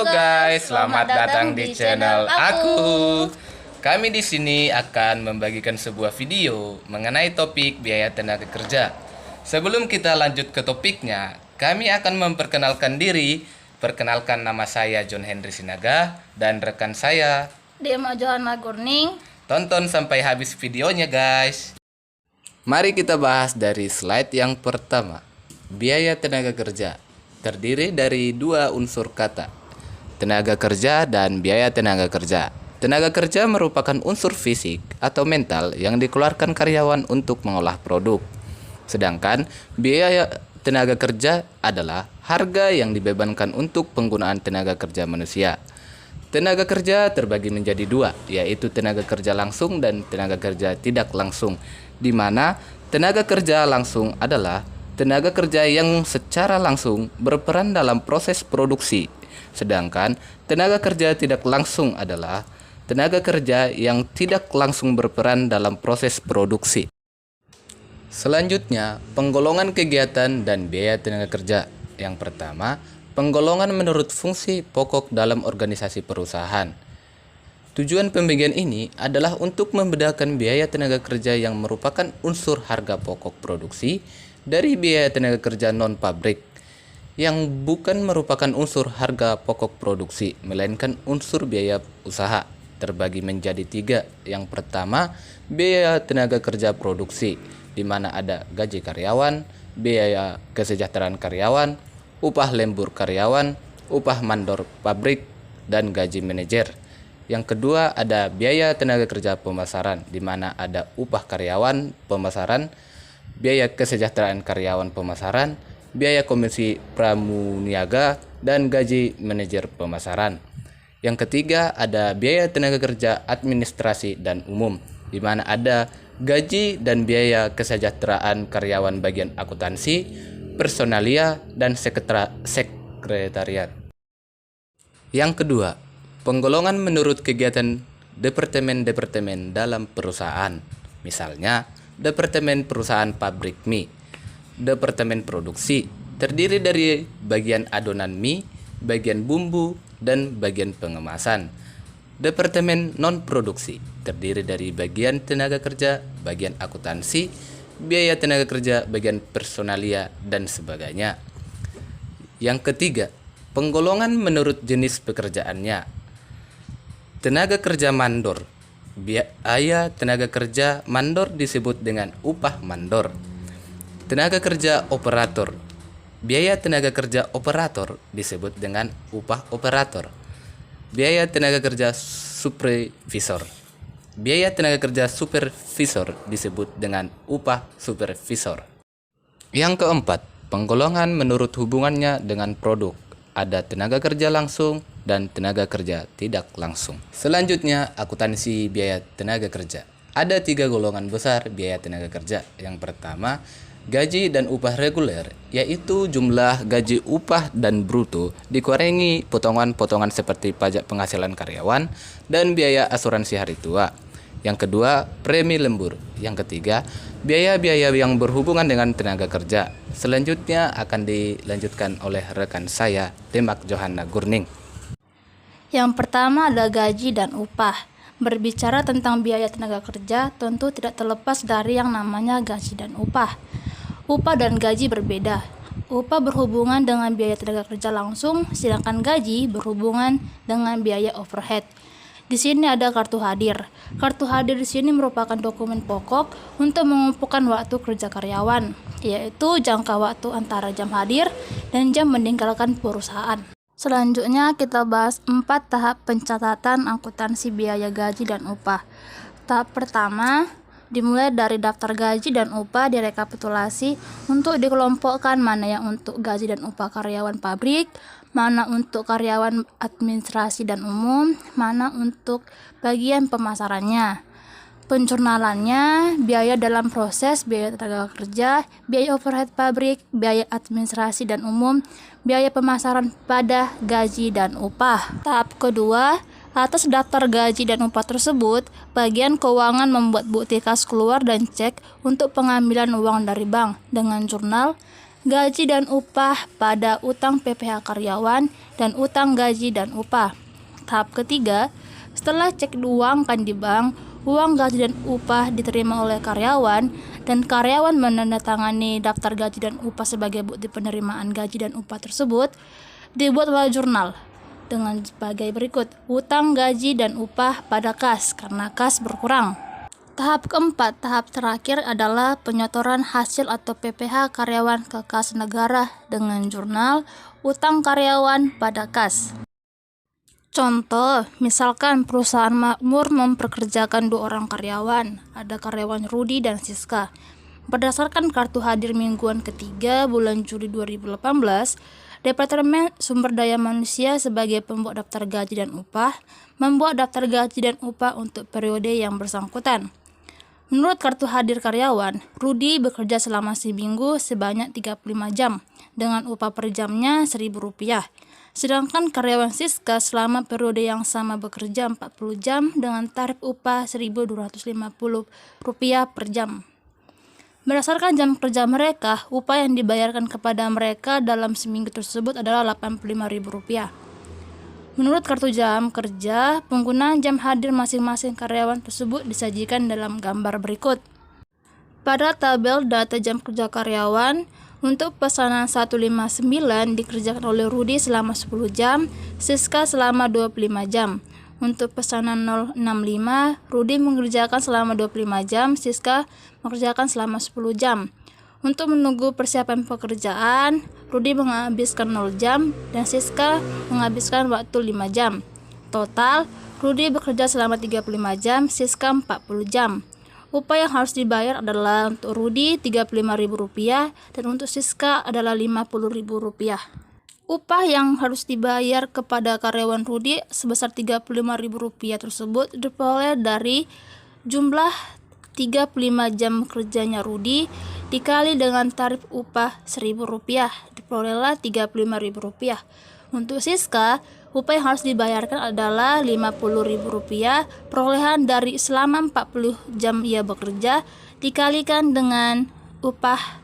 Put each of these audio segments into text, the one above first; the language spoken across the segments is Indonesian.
Halo guys, selamat datang di channel aku. Kami di sini akan membagikan sebuah video mengenai topik biaya tenaga kerja. Sebelum kita lanjut ke topiknya, kami akan memperkenalkan diri. Perkenalkan, nama saya John Henry Sinaga dan rekan saya Dema Johanna Gurning. Tonton sampai habis videonya guys. Mari kita bahas dari slide yang pertama. Biaya tenaga kerja terdiri dari dua unsur kata, tenaga kerja dan biaya tenaga kerja. Tenaga kerja merupakan unsur fisik atau mental yang dikeluarkan karyawan untuk mengolah produk. Sedangkan biaya tenaga kerja adalah harga yang dibebankan untuk penggunaan tenaga kerja manusia. Tenaga kerja terbagi menjadi dua, yaitu tenaga kerja langsung dan tenaga kerja tidak langsung, di mana tenaga kerja langsung adalah tenaga kerja yang secara langsung berperan dalam proses produksi, sedangkan tenaga kerja tidak langsung adalah tenaga kerja yang tidak langsung berperan dalam proses produksi. Selanjutnya, penggolongan kegiatan dan biaya tenaga kerja. Yang pertama, penggolongan menurut fungsi pokok dalam organisasi perusahaan. Tujuan pembagian ini adalah untuk membedakan biaya tenaga kerja yang merupakan unsur harga pokok produksi dari biaya tenaga kerja non-pabrik yang bukan merupakan unsur harga pokok produksi, melainkan unsur biaya usaha, terbagi menjadi tiga. Yang pertama, biaya tenaga kerja produksi, di mana ada gaji karyawan, biaya kesejahteraan karyawan, upah lembur karyawan, upah mandor pabrik, dan gaji manajer. Yang kedua, ada biaya tenaga kerja pemasaran, di mana ada upah karyawan pemasaran, biaya kesejahteraan karyawan pemasaran, biaya komisi pramuniaga, dan gaji manajer pemasaran. Yang ketiga, ada biaya tenaga kerja administrasi dan umum, di mana ada gaji dan biaya kesejahteraan karyawan bagian akuntansi, personalia, dan sekretariat. Yang kedua, penggolongan menurut kegiatan departemen-departemen dalam perusahaan. Misalnya, Departemen Perusahaan Pabrik Mie. Departemen Produksi terdiri dari bagian adonan mie, bagian bumbu, dan bagian pengemasan. Departemen Non-Produksi terdiri dari bagian tenaga kerja, bagian akuntansi, biaya tenaga kerja, bagian personalia, dan sebagainya. Yang ketiga, penggolongan menurut jenis pekerjaannya. Tenaga kerja mandor. Biaya tenaga kerja mandor disebut dengan upah mandor. Tenaga kerja operator. Biaya tenaga kerja operator disebut dengan upah operator. Biaya tenaga kerja supervisor. Biaya tenaga kerja supervisor disebut dengan upah supervisor. Yang keempat, penggolongan menurut hubungannya dengan produk. Ada tenaga kerja langsung dan tenaga kerja tidak langsung. Selanjutnya, akuntansi biaya tenaga kerja. Ada tiga golongan besar biaya tenaga kerja. Yang pertama, gaji dan upah reguler, yaitu jumlah gaji, upah, dan bruto dikurangi potongan-potongan seperti pajak penghasilan karyawan dan biaya asuransi hari tua. Yang kedua, premi lembur. Yang ketiga, biaya-biaya yang berhubungan dengan tenaga kerja. Selanjutnya akan dilanjutkan oleh rekan saya, Dema Johanna Gurning. Yang pertama ada gaji dan upah. Berbicara tentang biaya tenaga kerja, tentu tidak terlepas dari yang namanya gaji dan upah. Upah dan gaji berbeda. Upah berhubungan dengan biaya tenaga kerja langsung, sedangkan gaji berhubungan dengan biaya overhead. Di sini ada kartu hadir. Kartu hadir di sini merupakan dokumen pokok untuk mengumpulkan waktu kerja karyawan, yaitu jangka waktu antara jam hadir dan jam meninggalkan perusahaan. Selanjutnya kita bahas 4 tahap pencatatan akuntansi biaya gaji dan upah. Tahap pertama dimulai dari daftar gaji dan upah direkapitulasi untuk dikelompokkan mana yang untuk gaji dan upah karyawan pabrik, mana untuk karyawan administrasi dan umum, mana untuk bagian pemasarannya. Penjurnalannya, biaya dalam proses, biaya tenaga kerja, biaya overhead pabrik, biaya administrasi dan umum, biaya pemasaran pada gaji dan upah. Tahap kedua, atas daftar gaji dan upah tersebut, bagian keuangan membuat bukti kas keluar dan cek untuk pengambilan uang dari bank dengan jurnal Gaji dan upah pada utang PPh karyawan dan utang gaji dan upah. Tahap ketiga, setelah cek uang di bank, uang gaji dan upah diterima oleh karyawan dan karyawan menandatangani daftar gaji dan upah sebagai bukti penerimaan gaji dan upah tersebut, dibuatlah jurnal dengan sebagai berikut: utang gaji dan upah pada kas karena kas berkurang. Tahap keempat, tahap terakhir adalah penyotoran hasil atau PPh karyawan ke kas negara dengan jurnal utang karyawan pada kas. Contoh, misalkan perusahaan makmur memperkerjakan 2 orang karyawan, ada karyawan Rudi dan Siska. Berdasarkan kartu hadir mingguan ketiga bulan Juli 2018, Departemen Sumber Daya Manusia sebagai pembuat daftar gaji dan upah membuat daftar gaji dan upah untuk periode yang bersangkutan. Menurut kartu hadir karyawan, Rudi bekerja selama seminggu sebanyak 35 jam dengan upah per jamnya Rp1.000. Sedangkan karyawan Siska selama periode yang sama bekerja 40 jam dengan tarif upah Rp1.250 per jam. Berdasarkan jam kerja mereka, upah yang dibayarkan kepada mereka dalam seminggu tersebut adalah Rp85.000. Menurut kartu jam kerja, penggunaan jam hadir masing-masing karyawan tersebut disajikan dalam gambar berikut. Pada tabel data jam kerja karyawan, untuk pesanan 159 dikerjakan oleh Rudi selama 10 jam, Siska selama 25 jam. Untuk pesanan 065, Rudi mengerjakan selama 25 jam, Siska mengerjakan selama 10 jam. Untuk menunggu persiapan pekerjaan, Rudi menghabiskan 0 jam dan Siska menghabiskan waktu 5 jam. Total, Rudi bekerja selama 35 jam, Siska 40 jam. Upah yang harus dibayar adalah untuk Rudi Rp35.000 dan untuk Siska adalah Rp50.000. Upah yang harus dibayar kepada karyawan Rudi sebesar Rp35.000 tersebut diperoleh dari jumlah 35 jam kerjanya Rudi dikali dengan tarif upah Rp1.000, diperolehlah Rp35.000. Untuk Siska, upah yang harus dibayarkan adalah Rp50.000 perolehan dari selama 40 jam ia bekerja dikalikan dengan upah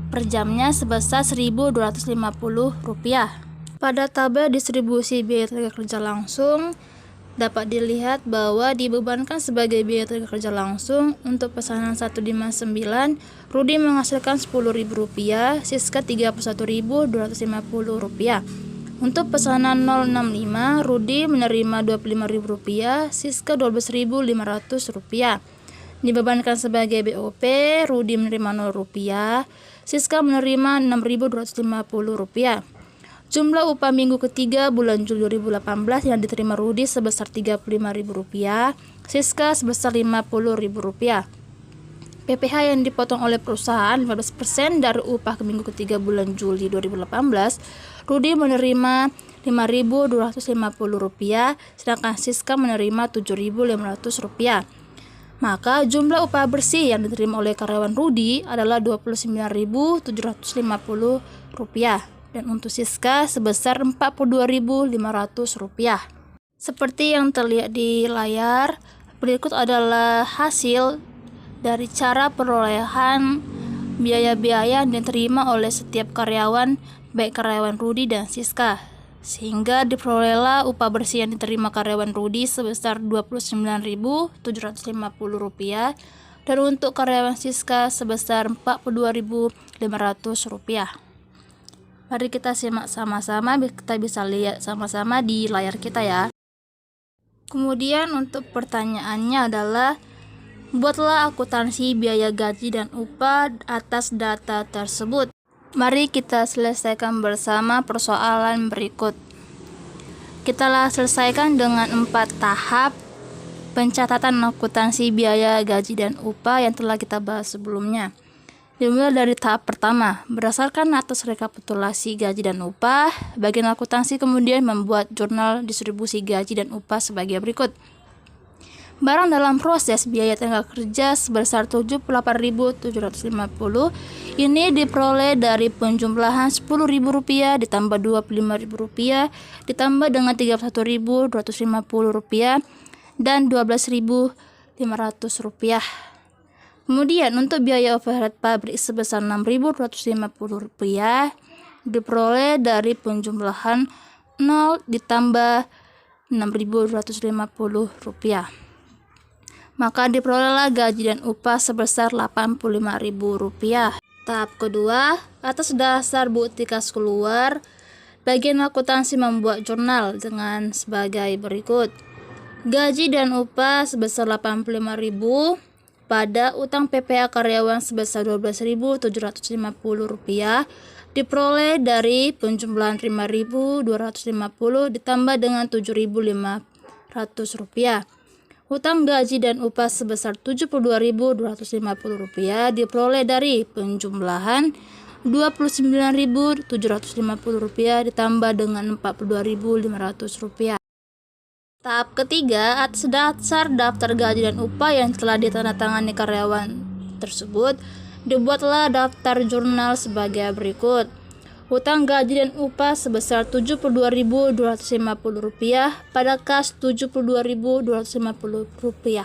per jamnya sebesar Rp1.250. Pada tabel distribusi biaya tenaga kerja langsung, dapat dilihat bahwa dibebankan sebagai biaya tenaga kerja langsung untuk pesanan 159, Rudi menghasilkan Rp10.000, Siska Rp31.250. Untuk pesanan 065, Rudi menerima Rp25.000, Siska Rp12.500. Dibebankan sebagai BOP, Rudi menerima Rp0, Siska menerima Rp6.250. Jumlah upah minggu ketiga bulan Juli 2018 yang diterima Rudi sebesar Rp35.000, Siska sebesar Rp50.000. PPh yang dipotong oleh perusahaan 15% dari upah ke minggu ketiga bulan Juli 2018, Rudi menerima Rp5.250, sedangkan Siska menerima Rp7.500. Maka jumlah upah bersih yang diterima oleh karyawan Rudi adalah Rp29.750 dan untuk Siska sebesar Rp42.500. Seperti yang terlihat di layar, berikut adalah hasil dari cara perolehan biaya-biaya yang diterima oleh setiap karyawan, baik karyawan Rudi dan Siska, sehingga diperolehlah upah bersih yang diterima karyawan Rudi sebesar Rp29.750 dan untuk karyawan Siska sebesar Rp42.500. Mari kita simak sama-sama, kita bisa lihat sama-sama di layar kita ya. Kemudian untuk pertanyaannya adalah, buatlah akuntansi biaya gaji dan upah atas data tersebut. Mari kita selesaikan bersama persoalan berikut. Kita selesaikan dengan 4 tahap pencatatan akuntansi biaya gaji dan upah yang telah kita bahas sebelumnya. Dimulai dari tahap pertama, berdasarkan atas rekapitulasi gaji dan upah, bagian akuntansi kemudian membuat jurnal distribusi gaji dan upah sebagai berikut. Barang dalam proses biaya tenaga kerja sebesar Rp78.750 ini diperoleh dari penjumlahan Rp10.000 ditambah Rp25.000 ditambah dengan Rp31.250 dan Rp12.500. Kemudian untuk biaya overhead pabrik sebesar Rp6.250 diperoleh dari penjumlahan 0 ditambah Rp6.250. Maka diperolehlah gaji dan upah sebesar Rp85.000. Tahap kedua, atas dasar bukti kas keluar, bagian akuntansi membuat jurnal dengan sebagai berikut. Gaji dan upah sebesar Rp85.000 pada utang PPh karyawan sebesar Rp12.750 diperoleh dari penjumlahan Rp5.250 ditambah dengan Rp7.500. Utang gaji dan upah sebesar Rp72.250 diperoleh dari penjumlahan Rp29.750 ditambah dengan Rp42.500. Tahap ketiga, atas dasar daftar gaji dan upah yang telah ditandatangani karyawan tersebut, dibuatlah daftar jurnal sebagai berikut. Utang gaji dan upah sebesar Rp72.250 pada kas Rp72.250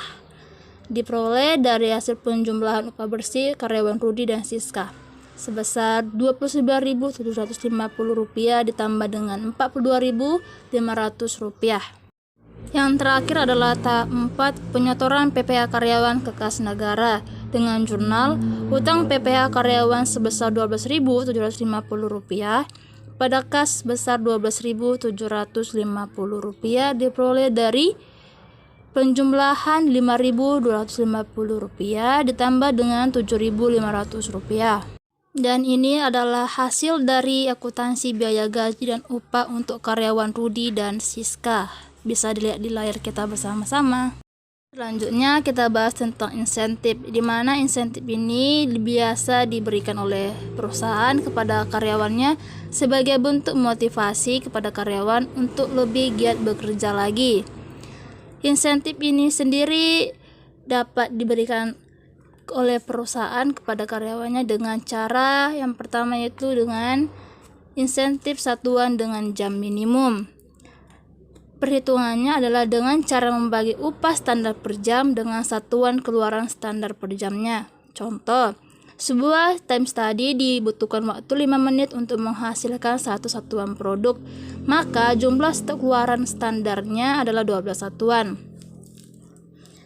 diperoleh dari hasil penjumlahan upah bersih karyawan Rudi dan Siska sebesar Rp29.750 ditambah dengan Rp42.500. Yang terakhir adalah tahap 4, penyetoran PPh karyawan ke kas negara dengan jurnal utang PPh karyawan sebesar Rp12.750 pada kas sebesar Rp12.750 diperoleh dari penjumlahan Rp5.250 ditambah dengan Rp7.500. Dan ini adalah hasil dari akuntansi biaya gaji dan upah untuk karyawan Rudi dan Siska. Bisa dilihat di layar kita bersama-sama. Selanjutnya kita bahas tentang insentif, di mana insentif ini biasa diberikan oleh perusahaan kepada karyawannya sebagai bentuk motivasi kepada karyawan untuk lebih giat bekerja lagi. Insentif ini sendiri dapat diberikan oleh perusahaan kepada karyawannya dengan cara yang pertama, yaitu dengan insentif satuan dengan jam minimum. Perhitungannya adalah dengan cara membagi upah standar per jam dengan satuan keluaran standar per jamnya. Contoh, sebuah time study dibutuhkan waktu 5 menit untuk menghasilkan satu satuan produk, maka jumlah keluaran standarnya adalah 12 satuan.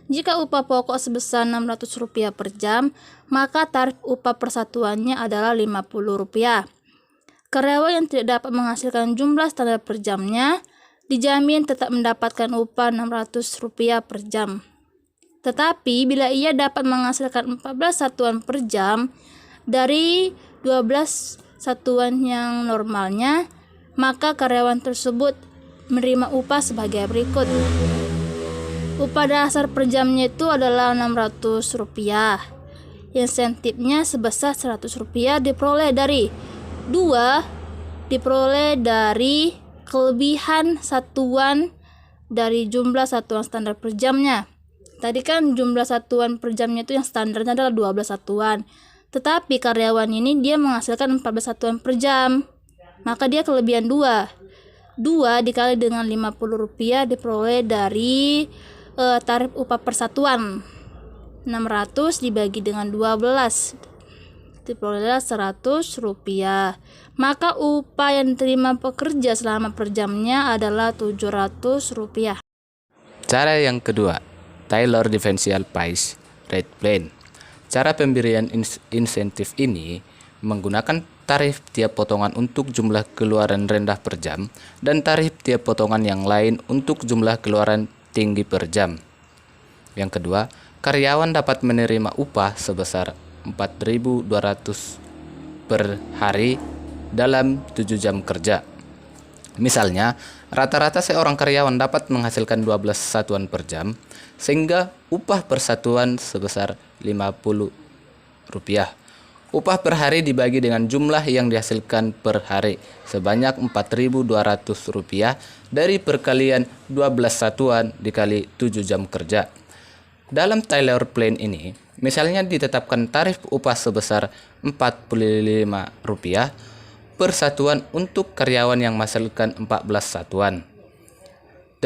Jika upah pokok sebesar Rp600 per jam, maka tarif upah persatuannya adalah Rp50. Karyawan yang tidak dapat menghasilkan jumlah standar per jamnya dijamin tetap mendapatkan upah Rp600 per jam. Tetapi bila ia dapat menghasilkan 14 satuan per jam dari 12 satuan yang normalnya, maka karyawan tersebut menerima upah sebagai berikut. Upah dasar per jamnya itu adalah Rp600. Insentifnya sebesar Rp100 diperoleh dari kelebihan satuan dari jumlah satuan standar per jamnya. Tadi kan jumlah satuan per jamnya itu yang standarnya adalah 12 satuan. Tetapi karyawan ini dia menghasilkan 14 satuan per jam. Maka dia kelebihan 2. 2 dikali dengan Rp50 diperoleh dari tarif upah persatuan. 600 dibagi dengan 12 diperoleh Rp100. Maka upah yang diterima pekerja selama per jamnya adalah Rp700. Cara yang kedua, Taylor Differential Price Rate Plan. Cara pemberian insentif ini menggunakan tarif tiap potongan untuk jumlah keluaran rendah per jam dan tarif tiap potongan yang lain untuk jumlah keluaran tinggi per jam. Yang kedua, karyawan dapat menerima upah sebesar Rp4.200 per hari dalam 7 jam kerja. Misalnya, rata-rata seorang karyawan dapat menghasilkan 12 satuan per jam, sehingga upah per satuan sebesar Rp50. Upah per hari dibagi dengan jumlah yang dihasilkan per hari sebanyak Rp4.200 dari perkalian 12 satuan dikali 7 jam kerja. Dalam Taylor Plan ini, misalnya ditetapkan tarif upah sebesar Rp45 per satuan untuk karyawan yang menghasilkan 14 satuan.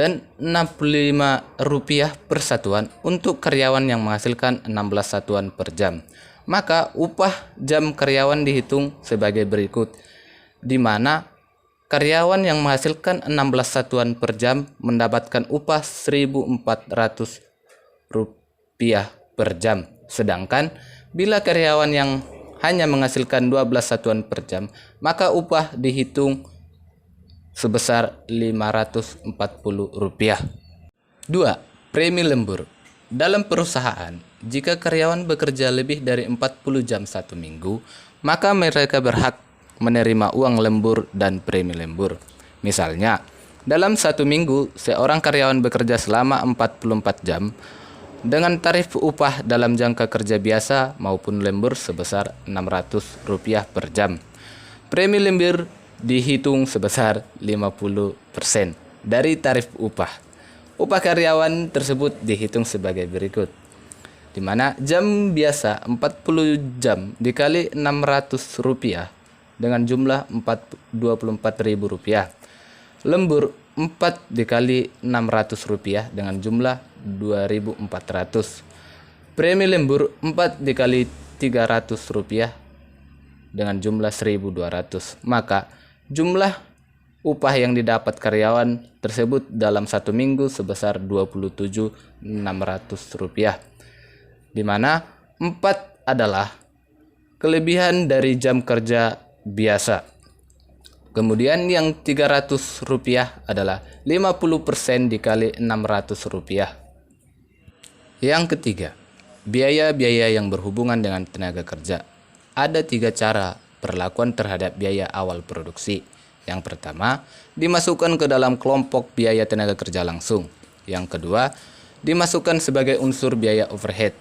dan Rp65 per satuan untuk karyawan yang menghasilkan 16 satuan per jam. Maka upah jam karyawan dihitung sebagai berikut, di mana karyawan yang menghasilkan 16 satuan per jam mendapatkan upah Rp1.400 per jam. Sedangkan bila karyawan yang hanya menghasilkan 12 satuan per jam, maka upah dihitung sebesar Rp540. 2. Premi lembur. Dalam perusahaan, jika karyawan bekerja lebih dari 40 jam satu minggu, maka mereka berhak menerima uang lembur dan premi lembur. Misalnya, dalam satu minggu, seorang karyawan bekerja selama 44 jam dengan tarif upah dalam jangka kerja biasa maupun lembur sebesar Rp600 per jam. Premi lembur dihitung sebesar 50% dari tarif upah. Upah karyawan tersebut dihitung sebagai berikut, di mana jam biasa 40 jam dikali Rp600 dengan jumlah Rp24.000. Lembur 4 dikali Rp600 dengan jumlah Rp2.400. Premi lembur 4 dikali Rp300 dengan jumlah Rp1.200. Maka jumlah upah yang didapat karyawan tersebut dalam satu minggu sebesar Rp27.600, di mana 4 adalah kelebihan dari jam kerja biasa. Kemudian yang Rp300 adalah 50% dikali Rp600. Yang ketiga, biaya-biaya yang berhubungan dengan tenaga kerja. Ada 3 cara perlakuan terhadap biaya awal produksi. Yang pertama, dimasukkan ke dalam kelompok biaya tenaga kerja langsung. Yang kedua, dimasukkan sebagai unsur biaya overhead.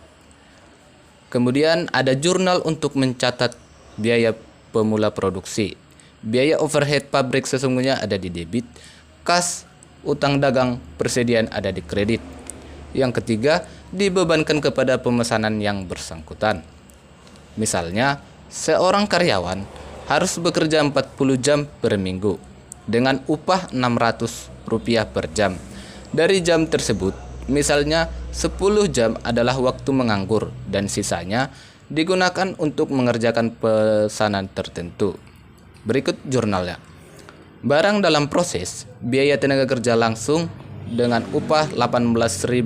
Kemudian ada jurnal untuk mencatat biaya pemula produksi. Biaya overhead pabrik sesungguhnya ada di debit, kas, utang dagang, persediaan ada di kredit. Yang ketiga, dibebankan kepada pemesanan yang bersangkutan. Misalnya, seorang karyawan harus bekerja 40 jam per minggu dengan upah Rp600 per jam. Dari jam tersebut, misalnya 10 jam adalah waktu menganggur dan sisanya digunakan untuk mengerjakan pesanan tertentu. Berikut jurnalnya. Barang dalam proses, biaya tenaga kerja langsung dengan upah Rp18.000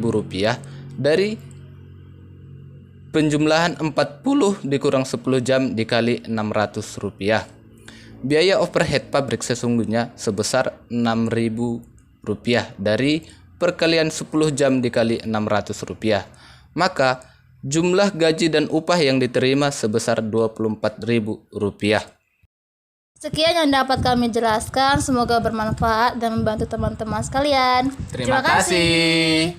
dari penjumlahan 40 dikurang 10 jam dikali Rp600. Biaya overhead pabrik sesungguhnya sebesar Rp6.000 dari perkalian 10 jam dikali Rp600. Maka jumlah gaji dan upah yang diterima sebesar Rp24.000. Sekian yang dapat kami jelaskan, semoga bermanfaat dan membantu teman-teman sekalian. Terima kasih.